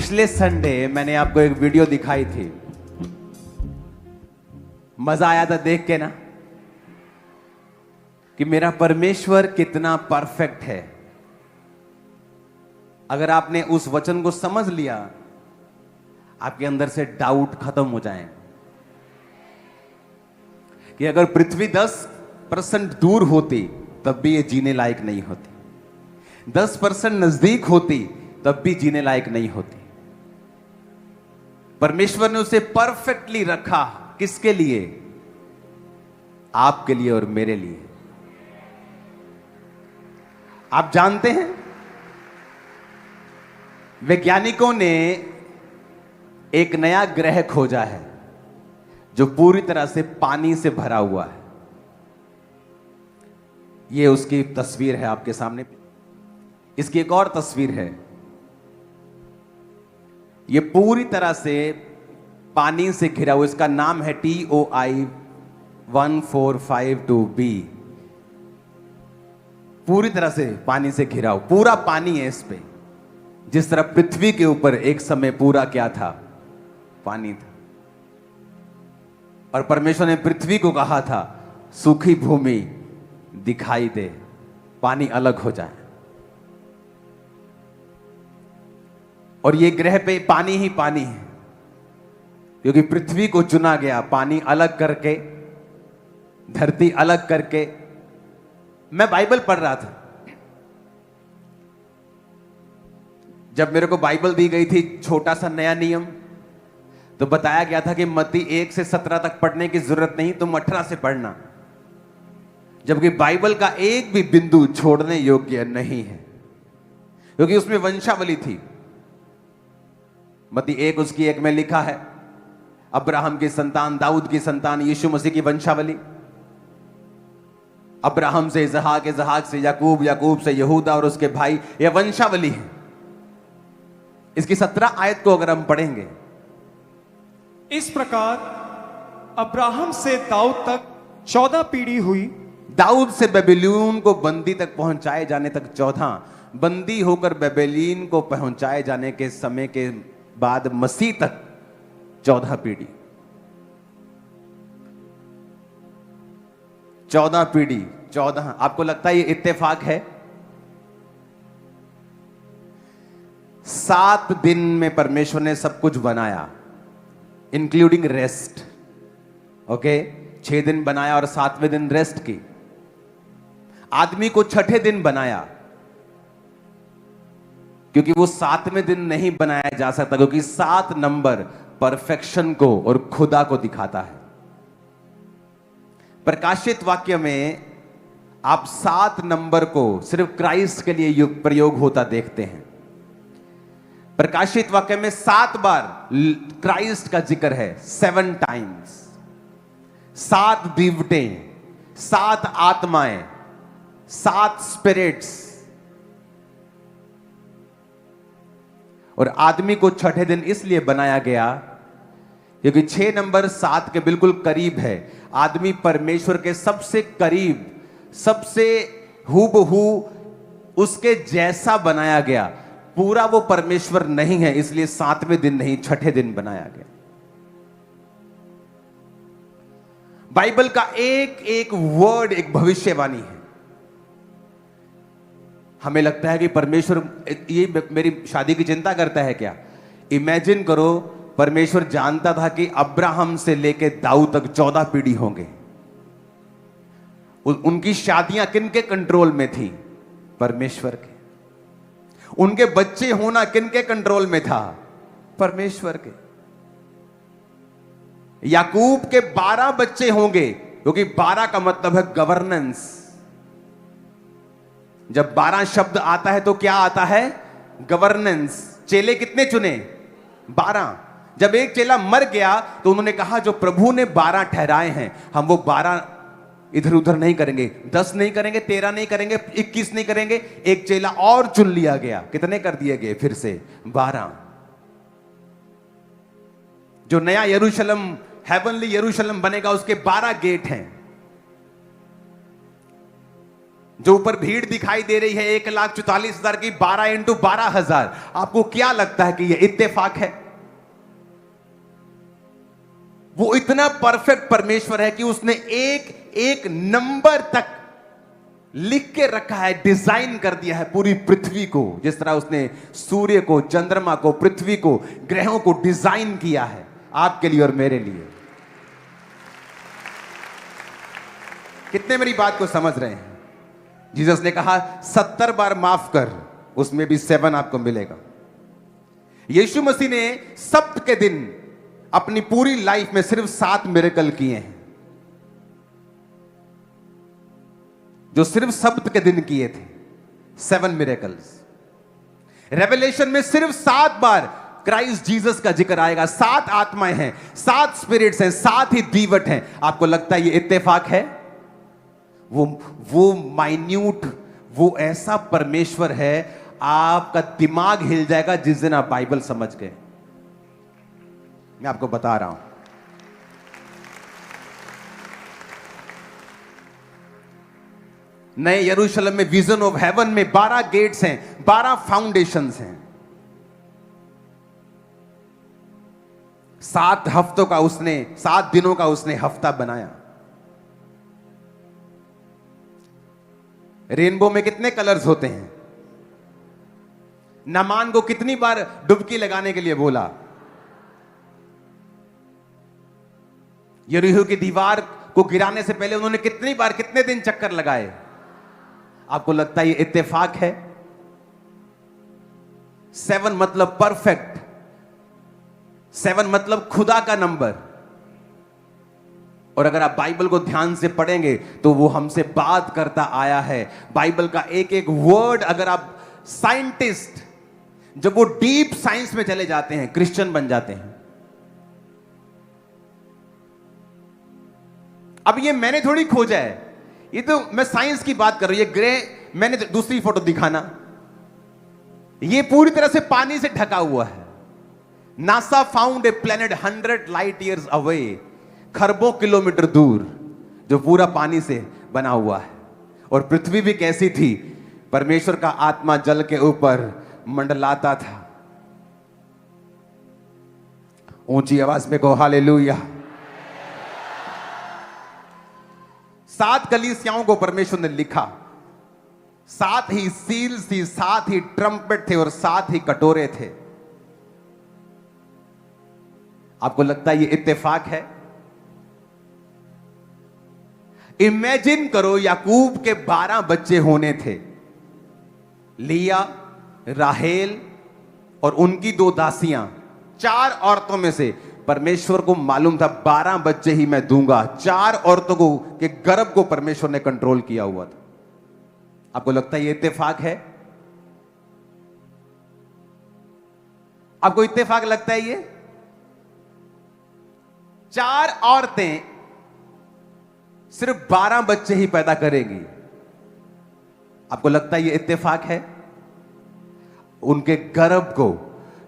पिछले संडे मैंने आपको एक वीडियो दिखाई थी, मजा आया था देख के ना कि मेरा परमेश्वर कितना परफेक्ट है। अगर आपने उस वचन को समझ लिया, आपके अंदर से डाउट खत्म हो जाए कि अगर पृथ्वी 10% दूर होती तब भी ये जीने लायक नहीं होती, 10% नजदीक होती तब भी जीने लायक नहीं होती। परमेश्वर ने उसे परफेक्टली रखा। किसके लिए? आपके लिए और मेरे लिए। आप जानते हैं, वैज्ञानिकों ने एक नया ग्रह खोजा है जो पूरी तरह से पानी से भरा हुआ है। यह उसकी तस्वीर है आपके सामने। इसकी एक और तस्वीर है। यह पूरी तरह से पानी से घिरा हुआ। इसका नाम है TOI 1452b। पूरी तरह से पानी से घिरा हुआ, पूरा पानी है इस पे। जिस तरह पृथ्वी के ऊपर एक समय पूरा क्या था? पानी था। और परमेश्वर ने पृथ्वी को कहा था, सूखी भूमि दिखाई दे, पानी अलग हो जाए। और ये ग्रह पे पानी ही पानी है, क्योंकि पृथ्वी को चुना गया पानी अलग करके, धरती अलग करके। मैं बाइबल पढ़ रहा था, जब मेरे को बाइबल दी गई थी, छोटा सा नया नियम, तो बताया गया था कि मत्ती 1 से 17 तक पढ़ने की जरूरत नहीं, तुम 18 से पढ़ना। जबकि बाइबल का एक भी बिंदु छोड़ने योग्य नहीं है, क्योंकि उसमें वंशावली थी। मत्ती 1 उसकी 1 में लिखा है, अब्राहम की संतान, दाऊद की संतान, यीशु मसीह की वंशावली। अब्राहम से इजहाक, इजहाक से याकूब, याकूब से यहूदा और उसके भाई, यह वंशावली है। इसकी 17 आयत को अगर हम पढ़ेंगे, इस प्रकार अब्राहम से दाऊद तक 14 पीढ़ी हुई। दाऊद से बेबीलोन को बंदी तक पहुंचाए जाने तक 14, बंदी होकर बेबीलोन को पहुंचाए जाने के समय के बाद मसीह तक 14 पीढ़ी। 14 पीढ़ी, 14। आपको लगता है ये इत्तेफाक है? 7 दिन में परमेश्वर ने सब कुछ बनाया, इंक्लूडिंग रेस्ट। ओके, 6 दिन बनाया और 7वें दिन रेस्ट की। आदमी को 6ठे दिन बनाया, क्योंकि वो 7वें दिन नहीं बनाया जा सकता, क्योंकि 7 नंबर परफेक्शन को और खुदा को दिखाता है। प्रकाशित वाक्य में आप 7 नंबर को सिर्फ क्राइस्ट के लिए प्रयोग होता देखते हैं। प्रकाशित वाक्य में 7 बार क्राइस्ट का जिक्र है, 7 टाइम्स। 7 दिवटें, 7 आत्माएं, 7 स्पिरिट्स। और आदमी को 6ठे दिन इसलिए बनाया गया क्योंकि 6 नंबर 7 के बिल्कुल करीब है। आदमी परमेश्वर के सबसे करीब, सबसे हूबहू उसके जैसा बनाया गया। पूरा वो परमेश्वर नहीं है, इसलिए 7वें दिन नहीं, 6ठे दिन बनाया गया। बाइबल का एक एक वर्ड एक भविष्यवाणी है। हमें लगता है कि परमेश्वर ये मेरी शादी की चिंता करता है क्या? इमेजिन करो, परमेश्वर जानता था कि अब्राहम से लेके दाऊद तक 14 पीढ़ी होंगे। उनकी शादियां किनके कंट्रोल में थी? परमेश्वर के। उनके बच्चे होना किनके कंट्रोल में था? परमेश्वर के। याकूब के 12 बच्चे होंगे, क्योंकि 12 का मतलब है गवर्नेंस। जब 12 शब्द आता है तो क्या आता है? गवर्नेंस। चेले कितने चुने? 12। जब एक चेला मर गया तो उन्होंने कहा, जो प्रभु ने 12 ठहराए हैं, हम वो 12 इधर उधर नहीं करेंगे, 10 नहीं करेंगे, 13 नहीं करेंगे, 21 नहीं करेंगे। एक चेला और चुन लिया गया। कितने कर दिए गए? फिर से 12। जो नया यरूशलेम, हेवनली यरूशलेम बनेगा, उसके 12 गेट हैं। जो ऊपर भीड़ दिखाई दे रही है 1,44,000 की, 12 इंटू 12,000, आपको क्या लगता है कि यह इत्तेफाक है? वो इतना परफेक्ट परमेश्वर है कि उसने एक एक नंबर तक लिख के रखा है, डिजाइन कर दिया है पूरी पृथ्वी को। जिस तरह उसने सूर्य को, चंद्रमा को, पृथ्वी को, ग्रहों को डिजाइन किया है आपके लिए और मेरे लिए। कितने मेरी बात को समझ रहे हैं? जीसस ने कहा 70 बार माफ कर, उसमें भी 7 आपको मिलेगा। यीशु मसीह ने सब्त के दिन अपनी पूरी लाइफ में सिर्फ 7 मिरेकल किए हैं, जो सिर्फ सब्त के दिन किए थे, 7 मिरेकल्स। रेवलेशन में सिर्फ 7 बार क्राइस्ट जीसस का जिक्र आएगा। 7 आत्माएं हैं, 7 स्पिरिट्स हैं, 7 ही दीवट हैं। आपको लगता है ये इत्तेफाक है? वो माइन्यूट, वो ऐसा परमेश्वर है, आपका दिमाग हिल जाएगा जिस दिन आप बाइबल समझ गए। मैं आपको बता रहा हूं, नए यरूशलेम में, विजन ऑफ हेवन में 12 गेट्स हैं, 12 फाउंडेशंस हैं। 7 हफ्तों का उसने, 7 दिनों का उसने हफ्ता बनाया। रेनबो में कितने कलर्स होते हैं? नामान को कितनी बार डुबकी लगाने के लिए बोला? यरीहो की दीवार को गिराने से पहले उन्होंने कितनी बार, कितने दिन चक्कर लगाए? आपको लगता है ये इत्तेफाक है? 7 मतलब परफेक्ट, 7 मतलब खुदा का नंबर। और अगर आप बाइबल को ध्यान से पढ़ेंगे तो वो हमसे बात करता आया है। बाइबल का एक एक वर्ड, अगर आप साइंटिस्ट, जब वो डीप साइंस में चले जाते हैं, क्रिश्चियन बन जाते हैं। अब ये मैंने थोड़ी खोजा है, ये तो मैं साइंस की बात कर रही हूं। ये ग्रह, मैंने दूसरी फोटो दिखाना, ये पूरी तरह से पानी से ढका हुआ है। NASA found a planet 100 light years away, खरबों किलोमीटर दूर, जो पूरा पानी से बना हुआ है। और पृथ्वी भी कैसी थी? परमेश्वर का आत्मा जल के ऊपर मंडलाता था। ऊंची आवाज में कहो हालेलुया। 7 कलीसियाओं को परमेश्वर ने लिखा, 7 ही सील्स थी, 7 ही ट्रम्पेट थे और 7 ही कटोरे थे। आपको लगता है ये इत्तेफाक है? इमेजिन करो, याकूब के 12 बच्चे होने थे, लिया, राहेल और उनकी 2 दासियां। 4 औरतों में से परमेश्वर को मालूम था 12 बच्चे ही मैं दूंगा। 4 औरतों को के गर्भ को परमेश्वर ने कंट्रोल किया हुआ था। आपको लगता है ये इत्तेफाक है? आपको इत्तेफाक लगता है ये? 4 औरतें सिर्फ 12 बच्चे ही पैदा करेगी। आपको लगता है ये इत्तेफाक है? उनके गर्भ को,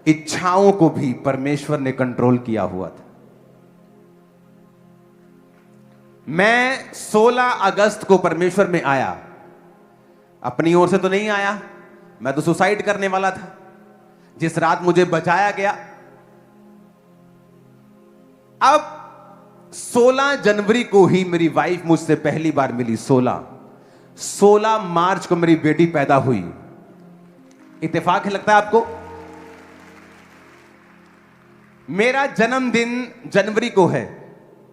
इच्छाओं को भी परमेश्वर ने कंट्रोल किया हुआ था। मैं 16 अगस्त को परमेश्वर में आया, अपनी ओर से तो नहीं आया, मैं तो सुसाइड करने वाला था। जिस रात मुझे बचाया गया, अब 16 जनवरी को ही मेरी वाइफ मुझसे पहली बार मिली। 16 मार्च को मेरी बेटी पैदा हुई। इत्तेफाक है लगता है आपको? मेरा जन्मदिन जनवरी को है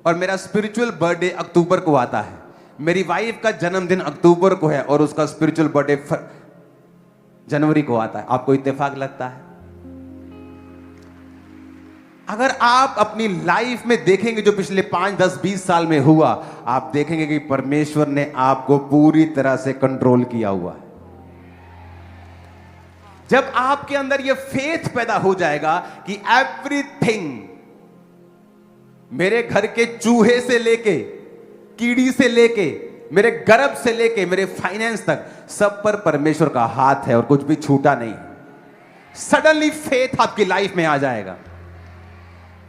और मेरा स्पिरिचुअल बर्थडे अक्टूबर को आता है। मेरी वाइफ का जन्मदिन अक्टूबर को है और उसका स्पिरिचुअल बर्थडे जनवरी को आता है। आपको इत्तेफाक लगता है? अगर आप अपनी लाइफ में देखेंगे जो पिछले 5, 10, 20 साल में हुआ, आप देखेंगे कि परमेश्वर ने आपको पूरी तरह से कंट्रोल किया हुआ है। जब आपके अंदर यह फेथ पैदा हो जाएगा कि एवरीथिंग, मेरे घर के चूहे से लेके, कीड़ी से लेके, मेरे गर्भ से लेके मेरे फाइनेंस तक, सब पर परमेश्वर का हाथ है और कुछ भी छूटा नहीं। सडनली फेथ आपकी लाइफ में आ जाएगा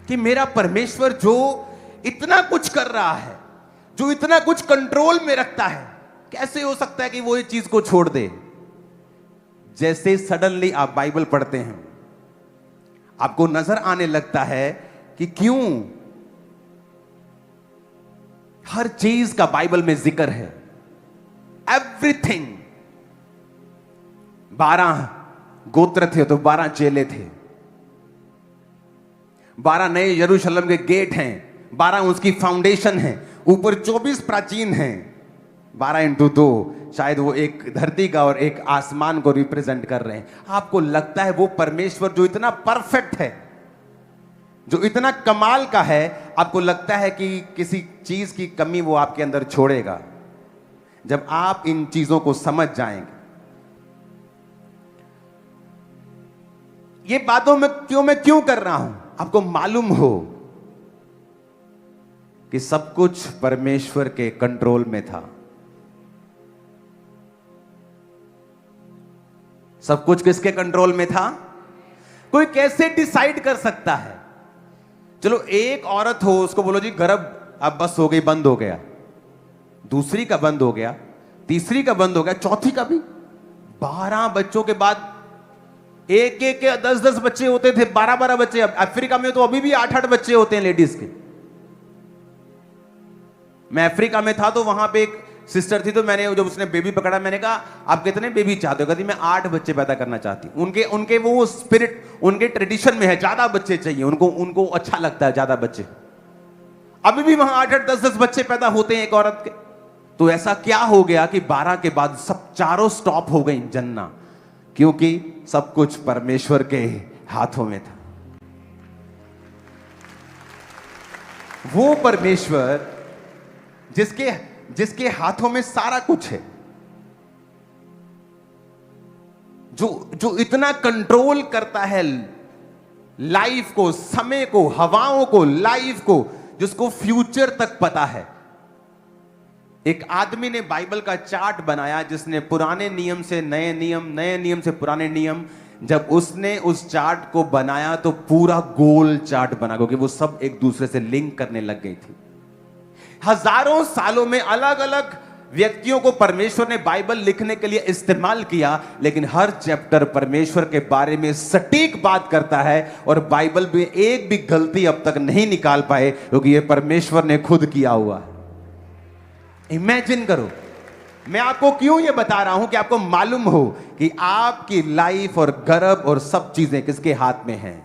कि मेरा परमेश्वर जो इतना कुछ कर रहा है, जो इतना कुछ कंट्रोल में रखता है, कैसे हो सकता है कि वो ये चीज को छोड़ दे? जैसे सडनली आप बाइबल पढ़ते हैं, आपको नजर आने लगता है कि क्यों हर चीज का बाइबल में जिक्र है। एवरीथिंग। 12 गोत्र थे तो 12 चेले थे, 12 नए यरूशलेम के गेट हैं, 12 उसकी फाउंडेशन है, ऊपर 24 प्राचीन हैं। 12 इंटू 2, शायद वो एक धरती का और एक आसमान को रिप्रेजेंट कर रहे हैं। आपको लगता है वो परमेश्वर जो इतना परफेक्ट है, जो इतना कमाल का है, आपको लगता है कि किसी चीज की कमी वो आपके अंदर छोड़ेगा? जब आप इन चीजों को समझ जाएंगे, ये बातों में मैं क्यों कर रहा हूं, आपको मालूम हो कि सब कुछ परमेश्वर के कंट्रोल में था। सब कुछ किसके कंट्रोल में था? कोई कैसे डिसाइड कर सकता है? चलो एक औरत हो, उसको बोलो जी गर्भ अब बस हो गई, बंद हो गया, दूसरी का बंद हो गया, तीसरी का बंद हो गया, चौथी का भी। 12 बच्चों के बाद एक एक के 10-10 बच्चे होते थे, 12-12 बच्चे। अफ्रीका में तो अभी भी 8-8 बच्चे होते हैं लेडीज के। मैं अफ्रीका में था तो वहां पे एक सिस्टर थी, तो मैंने जब उसने बेबी पकड़ा, मैंने कहा आप कितने बेबी चाहते हो? कहती मैं 8 बच्चे पैदा करना चाहती हूं। उनके वो स्पिरिट, उनके ट्रेडिशन में है, ज्यादा बच्चे चाहिए उनको अच्छा लगता है ज्यादा बच्चे। अभी भी वहां 8-8 10-10 बच्चे पैदा होते हैं एक औरत के। तो ऐसा क्या हो गया कि 12 के बाद सब चारों स्टॉप हो गई जनना? क्योंकि सब कुछ परमेश्वर के हाथों में था। वो परमेश्वर जिसके हाथों में सारा कुछ है, जो इतना कंट्रोल करता है लाइफ को, समय को, हवाओं को, लाइफ को, जिसको फ्यूचर तक पता है। एक आदमी ने बाइबल का चार्ट बनाया, जिसने पुराने नियम से नए नियम, नए नियम से पुराने नियम। जब उसने उस चार्ट को बनाया तो पूरा गोल चार्ट बना, क्योंकि वो सब एक दूसरे से लिंक करने लग गई थी। हजारों सालों में अलग अलग व्यक्तियों को परमेश्वर ने बाइबल लिखने के लिए इस्तेमाल किया, लेकिन हर चैप्टर परमेश्वर के बारे में सटीक बात करता है। और बाइबल में एक भी गलती अब तक नहीं निकाल पाए, क्योंकि यह परमेश्वर ने खुद किया हुआ है। इमेजिन करो, मैं आपको क्यों ये बता रहा हूं कि आपको मालूम हो कि आपकी लाइफ और गर्भ और सब चीजें किसके हाथ में हैं।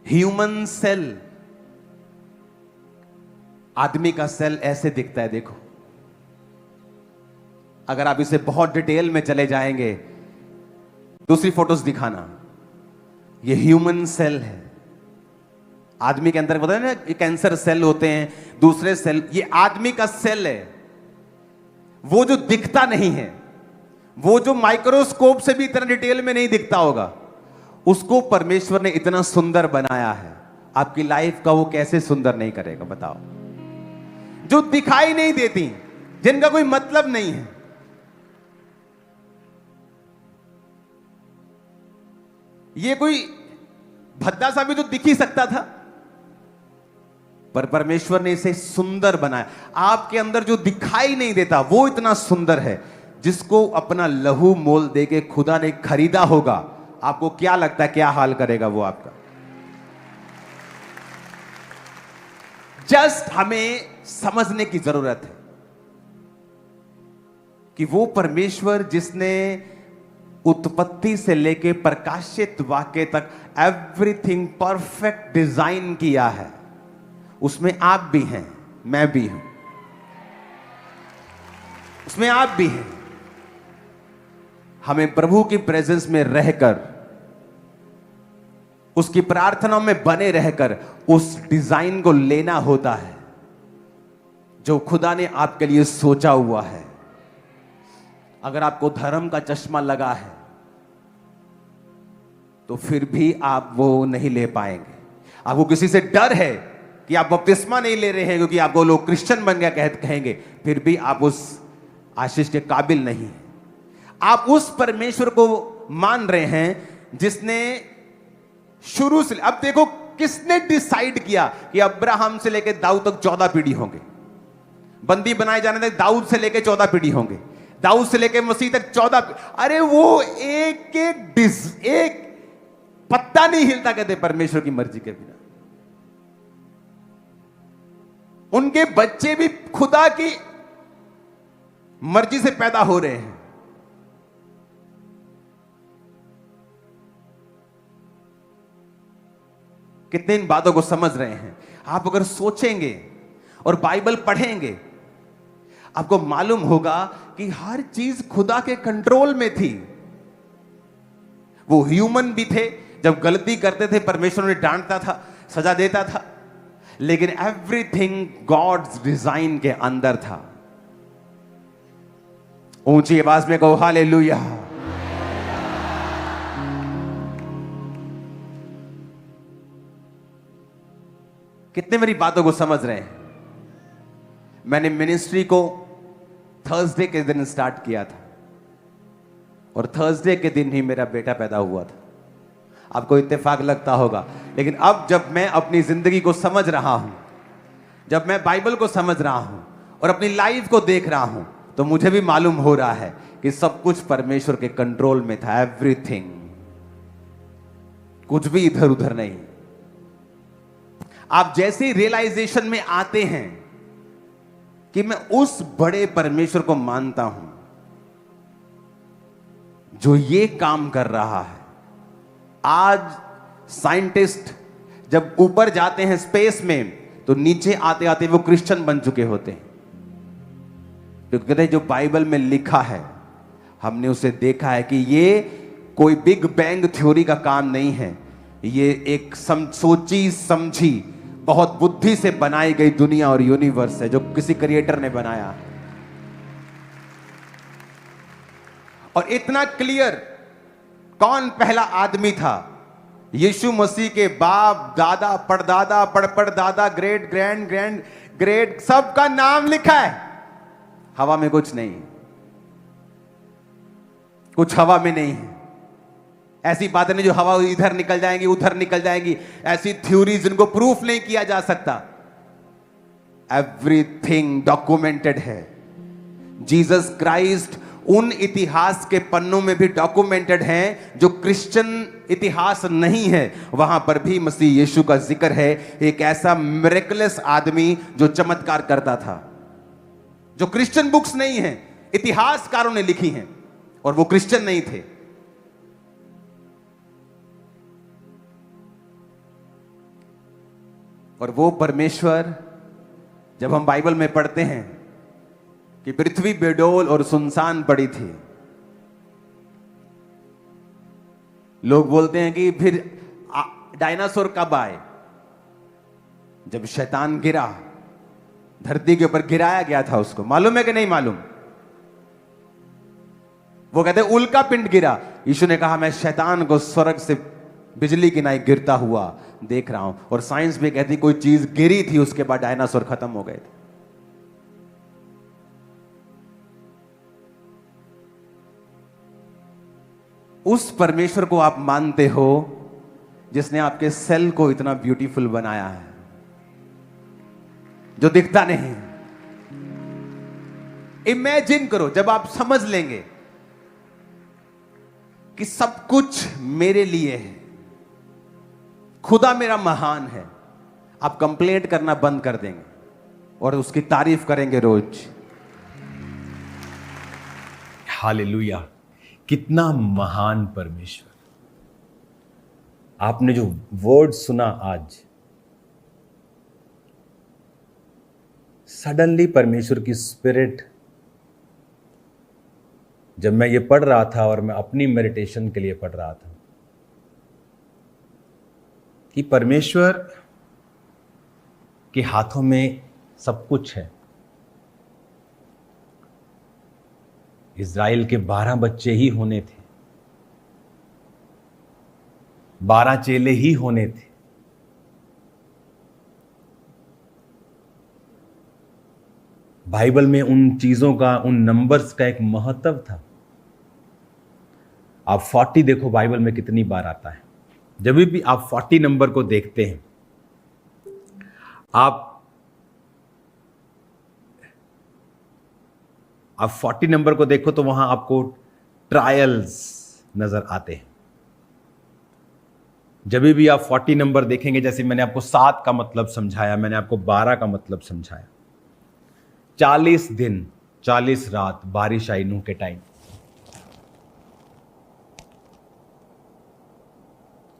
ह्यूमन सेल, आदमी का सेल ऐसे दिखता है, देखो। अगर आप इसे बहुत डिटेल में चले जाएंगे, दूसरी फोटोज दिखाना, ये ह्यूमन सेल है। आदमी के अंदर पता है ना, कैंसर सेल होते हैं, दूसरे सेल, ये आदमी का सेल है। वो जो दिखता नहीं है, वो जो माइक्रोस्कोप से भी इतना डिटेल में नहीं दिखता होगा, उसको परमेश्वर ने इतना सुंदर बनाया है। आपकी लाइफ का वो कैसे सुंदर नहीं करेगा, बताओ? जो दिखाई नहीं देती, जिनका कोई मतलब नहीं है, ये कोई भद्दा सा भी तो दिख ही सकता था, पर परमेश्वर ने इसे सुंदर बनाया। आपके अंदर जो दिखाई नहीं देता वो इतना सुंदर है, जिसको अपना लहू मोल देके खुदा ने खरीदा होगा। आपको क्या लगता है क्या हाल करेगा वो आपका? जस्ट हमें समझने की जरूरत है कि वो परमेश्वर जिसने उत्पत्ति से लेके प्रकाशित वाक्य तक एवरीथिंग परफेक्ट डिजाइन किया है, उसमें आप भी हैं, मैं भी हूं, उसमें आप भी हैं। हमें प्रभु की प्रेजेंस में रहकर, उसकी प्रार्थनाओं में बने रहकर उस डिजाइन को लेना होता है जो खुदा ने आपके लिए सोचा हुआ है। अगर आपको धर्म का चश्मा लगा है तो फिर भी आप वो नहीं ले पाएंगे। आपको किसी से डर है कि आप बपतिस्मा नहीं ले रहे हैं क्योंकि आपको लोग क्रिश्चियन बन गया कहेंगे, फिर भी आप उस आशीष के काबिल नहीं हैं। आप उस परमेश्वर को मान रहे हैं जिसने शुरू से, अब देखो किसने डिसाइड किया कि अब्राहम से लेकर दाऊद तक 14 पीढ़ी होंगे? बंदी बनाए जाने तक दाऊद से लेकर 14 पीढ़ी होंगे, दाऊद से लेकर मसीह तक 14। अरे वो एक पत्ता नहीं हिलता कहते परमेश्वर की मर्जी के बिना। उनके बच्चे भी खुदा की मर्जी से पैदा हो रहे हैं। कितने इन बातों को समझ रहे हैं? आप अगर सोचेंगे और बाइबल पढ़ेंगे, आपको मालूम होगा कि हर चीज खुदा के कंट्रोल में थी। वो ह्यूमन भी थे, जब गलती करते थे परमेश्वर ने डांटता था, सजा देता था, लेकिन एवरीथिंग गॉड्स डिजाइन के अंदर था। ऊंची आवाज में कहो हालेलुया। कितने मेरी बातों को समझ रहे हैं? मैंने मिनिस्ट्री को थर्सडे के दिन स्टार्ट किया था और थर्सडे के दिन ही मेरा बेटा पैदा हुआ था। आपको इत्तेफाक लगता होगा, लेकिन अब जब मैं अपनी जिंदगी को समझ रहा हूं, जब मैं बाइबल को समझ रहा हूं और अपनी लाइफ को देख रहा हूं, तो मुझे भी मालूम हो रहा है कि सब कुछ परमेश्वर के कंट्रोल में था। एवरीथिंग, कुछ भी इधर उधर नहीं। आप जैसे रियलाइजेशन में आते हैं कि मैं उस बड़े परमेश्वर को मानता हूं जो ये काम कर रहा है। आज साइंटिस्ट जब ऊपर जाते हैं स्पेस में, तो नीचे आते आते वो क्रिश्चियन बन चुके होते हैं, क्योंकि कहते हैं जो बाइबल में लिखा है, हमने उसे देखा है कि ये कोई बिग बैंग थ्योरी का काम नहीं है। ये एक सोची समझी, बहुत बुद्धि से बनाई गई दुनिया और यूनिवर्स है, जो किसी क्रिएटर ने बनाया। और इतना क्लियर, कौन पहला आदमी था? यीशु मसीह के बाप, दादा, परदादा, पड़पड़दादा, ग्रेट ग्रैंड ग्रैंड ग्रेट, सबका नाम लिखा है। हवा में कुछ नहीं, कुछ हवा में नहीं है। ऐसी बातें नहीं जो हवा इधर निकल जाएंगी उधर निकल जाएंगी, ऐसी थ्योरीज जिनको प्रूफ नहीं किया जा सकता। एवरीथिंग डॉक्यूमेंटेड है। जीसस क्राइस्ट उन इतिहास के पन्नों में भी डॉक्यूमेंटेड हैं जो क्रिश्चियन इतिहास नहीं है। वहां पर भी मसीह यीशु का जिक्र है, एक ऐसा मिरेकलस आदमी जो चमत्कार करता था, जो क्रिश्चियन बुक्स नहीं है, इतिहासकारों ने लिखी हैं, और वो क्रिश्चियन नहीं थे। और वो परमेश्वर, जब हम बाइबल में पढ़ते हैं कि पृथ्वी बेडोल और सुनसान पड़ी थी, लोग बोलते हैं कि फिर डायनासोर कब आए? जब शैतान गिरा, धरती के ऊपर गिराया गया था उसको, मालूम है कि नहीं मालूम? वो कहते उल्का पिंड गिरा। यीशु ने कहा मैं शैतान को स्वर्ग से बिजली की नाई गिरता हुआ देख रहा हूं। और साइंस भी कहती कोई चीज गिरी थी, उसके बाद डायनासोर खत्म हो गए थे। उस परमेश्वर को आप मानते हो जिसने आपके सेल को इतना ब्यूटीफुल बनाया है, जो दिखता नहीं। इमेजिन करो, जब आप समझ लेंगे कि सब कुछ मेरे लिए है, खुदा मेरा महान है, आप कंप्लेंट करना बंद कर देंगे और उसकी तारीफ करेंगे रोज। हालेलुया! कितना महान परमेश्वर। आपने जो वर्ड सुना आज, सडनली परमेश्वर की स्पिरिट, जब मैं ये पढ़ रहा था और मैं अपनी मेडिटेशन के लिए पढ़ रहा था, कि परमेश्वर के हाथों में सब कुछ है। इज़राइल के 12 बच्चे ही होने थे, 12 चेले ही होने थे। बाइबल में उन चीजों का, उन नंबर्स का एक महत्व था। आप 40 देखो, बाइबल में कितनी बार आता है। जब भी आप 40 नंबर को देखते हैं, आप 40 नंबर को देखो तो वहां आपको ट्रायल्स नजर आते हैं। जब भी आप 40 नंबर देखेंगे, जैसे मैंने आपको 7 का मतलब समझाया, मैंने आपको 12 का मतलब समझाया। 40 दिन 40 रात बारिश आई नूह के टाइम।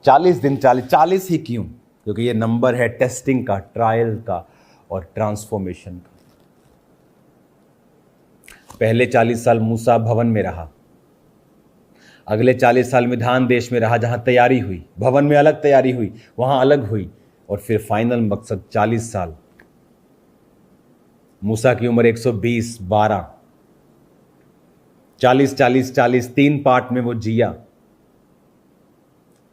40 दिन 40 ही क्यों? क्योंकि ये नंबर है टेस्टिंग का, ट्रायल का और ट्रांसफॉर्मेशन का। पहले 40 साल मूसा भवन में रहा, अगले 40 साल मिधान देश में रहा, जहां तैयारी हुई, भवन में अलग तैयारी हुई, वहां अलग हुई, और फिर फाइनल मकसद 40 साल। मूसा की उम्र 120, 12, 40 40 40 3 पार्ट में वो जिया।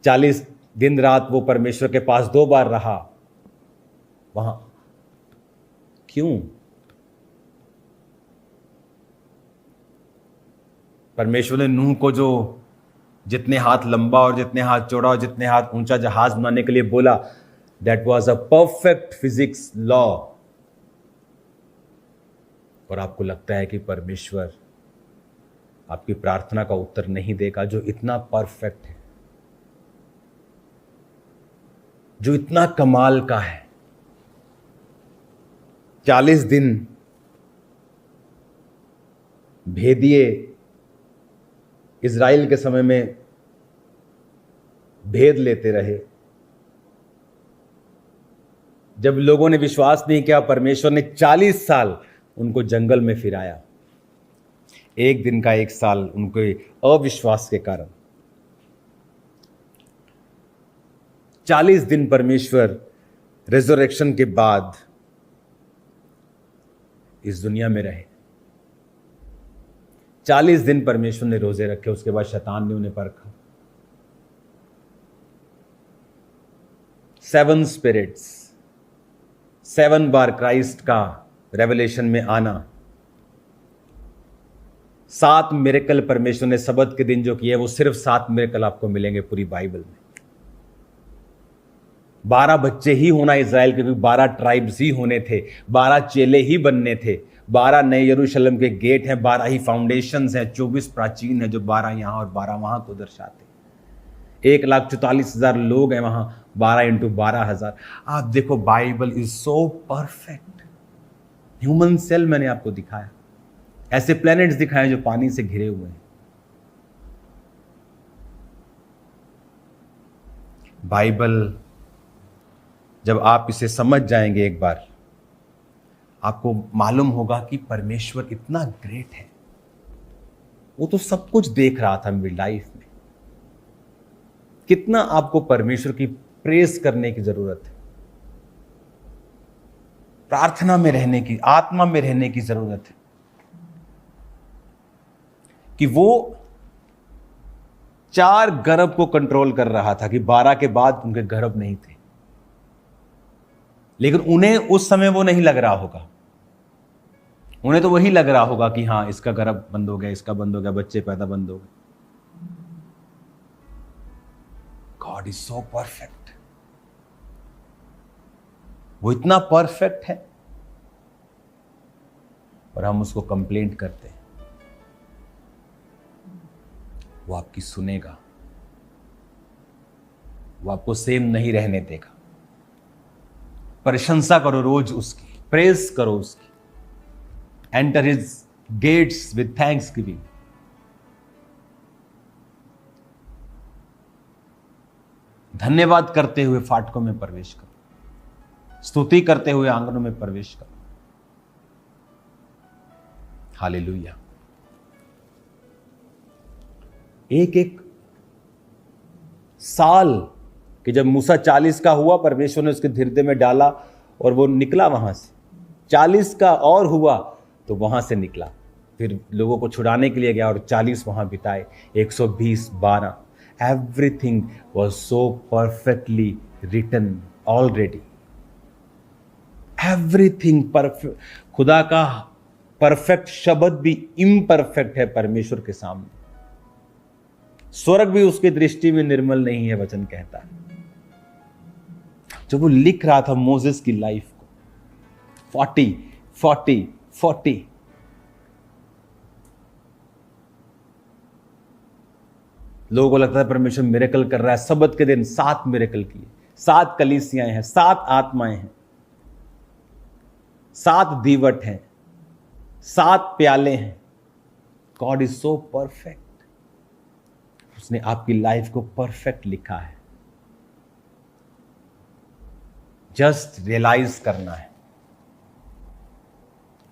40 दिन रात वो परमेश्वर के पास 2 बार रहा। वहां क्यों? परमेश्वर ने नूह को जो जितने हाथ लंबा और जितने हाथ चौड़ा और जितने हाथ ऊंचा जहाज बनाने के लिए बोला, that was a perfect physics law. और आपको लगता है कि परमेश्वर आपकी प्रार्थना का उत्तर नहीं देगा, जो इतना परफेक्ट है, जो इतना कमाल का है। 40 दिन भेदिए इज़राइल के समय में भेद लेते रहे। जब लोगों ने विश्वास नहीं किया, परमेश्वर ने 40 साल उनको जंगल में फिराया। एक दिन का 1 साल उनके अविश्वास के कारण। 40 दिन परमेश्वर रिजरेक्शन के बाद इस दुनिया में रहे। 40 दिन परमेश्वर ने रोजे रखे, उसके बाद शैतान ने उन्हें परखा। 7 स्पिरिट्स, 7 बार क्राइस्ट का रेवलेशन में आना, 7 मिरेकल परमेश्वर ने सबत के दिन जो किए, वो सिर्फ 7 मिरेकल आपको मिलेंगे पूरी बाइबल में। 12 बच्चे ही होना इज़राइल के, 12 ट्राइब्स ही होने थे, 12 चेले ही बनने थे, 12 नए यरूशलेम के गेट हैं, 12 ही फाउंडेशंस हैं, 24 प्राचीन हैं, जो 12 यहां और 12 वहां को दर्शाते। 1,44,000 लोग हैं वहां, 12 इंटू 12,000। आप देखो, Bible is so perfect. Human cell मैंने आपको दिखाया, ऐसे प्लैनेट्स दिखाए जो पानी से घिरे हुए हैं। बाइबल जब आप इसे समझ जाएंगे एक बार, आपको मालूम होगा कि परमेश्वर इतना ग्रेट है। वो तो सब कुछ देख रहा था मेरी लाइफ में। कितना आपको परमेश्वर की प्रेज करने की जरूरत है, प्रार्थना में रहने की, आत्मा में रहने की जरूरत है, कि वो 4 गर्भ को कंट्रोल कर रहा था, कि 12 के बाद उनके गर्भ नहीं थे। लेकिन उन्हें उस समय वो नहीं लग रहा होगा, उन्हें तो वही लग रहा होगा कि हाँ, इसका गर्भ बंद हो गया, इसका बंद हो गया, बच्चे पैदा बंद हो गए। God is so perfect. वो इतना परफेक्ट है और हम उसको कंप्लेंट करते हैं। वो आपकी सुनेगा, वो आपको सेम नहीं रहने देगा। प्रशंसा करो रोज उसकी, प्रेज करो उसकी। Enter his gates with thanksgiving. धन्यवाद करते हुए फाटकों में प्रवेश करो, स्तुति करते हुए आंगनों में प्रवेश करो। हालेलुया। एक एक साल कि जब मूसा 40 का हुआ, परमेश्वर ने उसके हृदय में डाला और वो निकला वहां से। 40 का और हुआ तो वहां से निकला, फिर लोगों को छुड़ाने के लिए गया और 40 वहां बिताए। 120, 12, everything was so perfectly written already. Everything perfect. खुदा का परफेक्ट शब्द भी इम्परफेक्ट है परमेश्वर के सामने। स्वर्ग भी उसकी दृष्टि में निर्मल नहीं है, वचन कहता है। जब वो लिख रहा था मोसेस की लाइफ को, 40, 40, 40। लोगों को लगता है परमेश्वर मिरेकल कर रहा है। सब्त के दिन 7 मिरेकल किए, 7 कलीसियाएं हैं, 7 आत्माएं हैं, 7 दीवट हैं, 7 प्याले हैं। God is so perfect. उसने आपकी लाइफ को परफेक्ट लिखा है। जस्ट रियलाइज करना है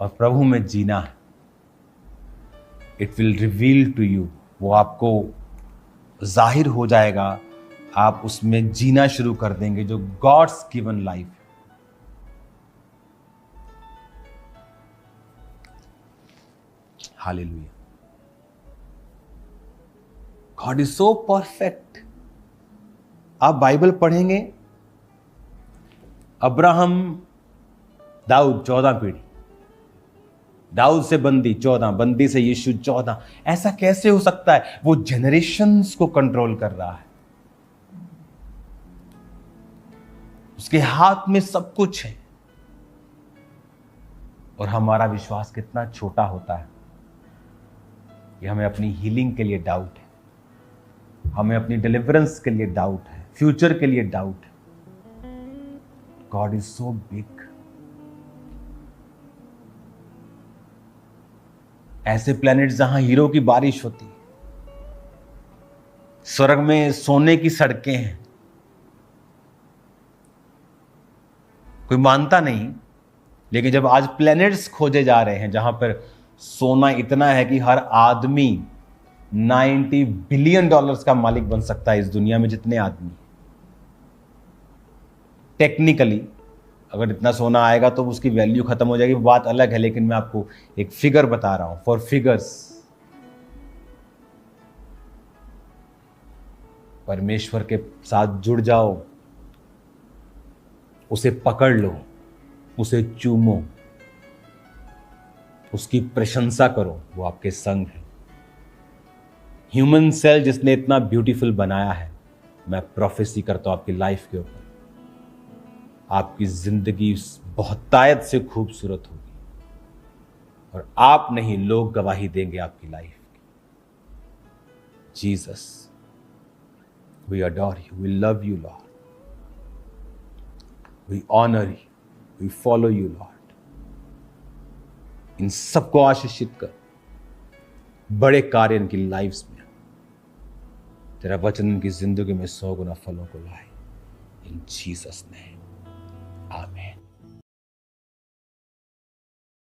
और प्रभु में जीना है। It will reveal to you, वो आपको जाहिर हो जाएगा। आप उसमें जीना शुरू कर देंगे जो God's given life. Hallelujah. God is so perfect. आप बाइबल पढ़ेंगे, अब्राहम, दाऊद 14 पीढ़ी, दाऊद से बंदी 14, बंदी से यीशु 14। ऐसा कैसे हो सकता है? वो जनरेशंस को कंट्रोल कर रहा है। उसके हाथ में सब कुछ है। और हमारा विश्वास कितना छोटा होता है। ये हमें अपनी हीलिंग के लिए डाउट है, हमें अपनी डिलीवरेंस के लिए डाउट है, फ्यूचर के लिए डाउट है। God is so big. ऐसे प्लैनेट जहां हीरो की बारिश होती है, स्वर्ग में सोने की सड़कें हैं। कोई मानता नहीं, लेकिन जब आज प्लैनेट्स खोजे जा रहे हैं जहां पर सोना इतना है कि हर आदमी $90 बिलियन का मालिक बन सकता है इस दुनिया में जितने आदमी। टेक्निकली अगर इतना सोना आएगा तो उसकी वैल्यू खत्म हो जाएगी, बात अलग है। लेकिन मैं आपको एक फिगर बता रहा हूं, फॉर फिगर्स। परमेश्वर के साथ जुड़ जाओ, उसे पकड़ लो, उसे चूमो, उसकी प्रशंसा करो, वो आपके संग है। ह्यूमन सेल जिसने इतना ब्यूटीफुल बनाया है, मैं प्रोफेसी करता हूं आपकी लाइफ के ऊपर। आपकी जिंदगी बहुतायत से खूबसूरत होगी और आप नहीं, लोग गवाही देंगे आपकी लाइफ की। Jesus, we adore you, we love you Lord, we honour you, we follow you Lord. इन सबको आशीषित कर, बड़े कार्य इनकी लाइफ्स में। तेरा वचन इनकी जिंदगी में 100 गुना फलों को लाए। इन जीसस नेम, आमीन।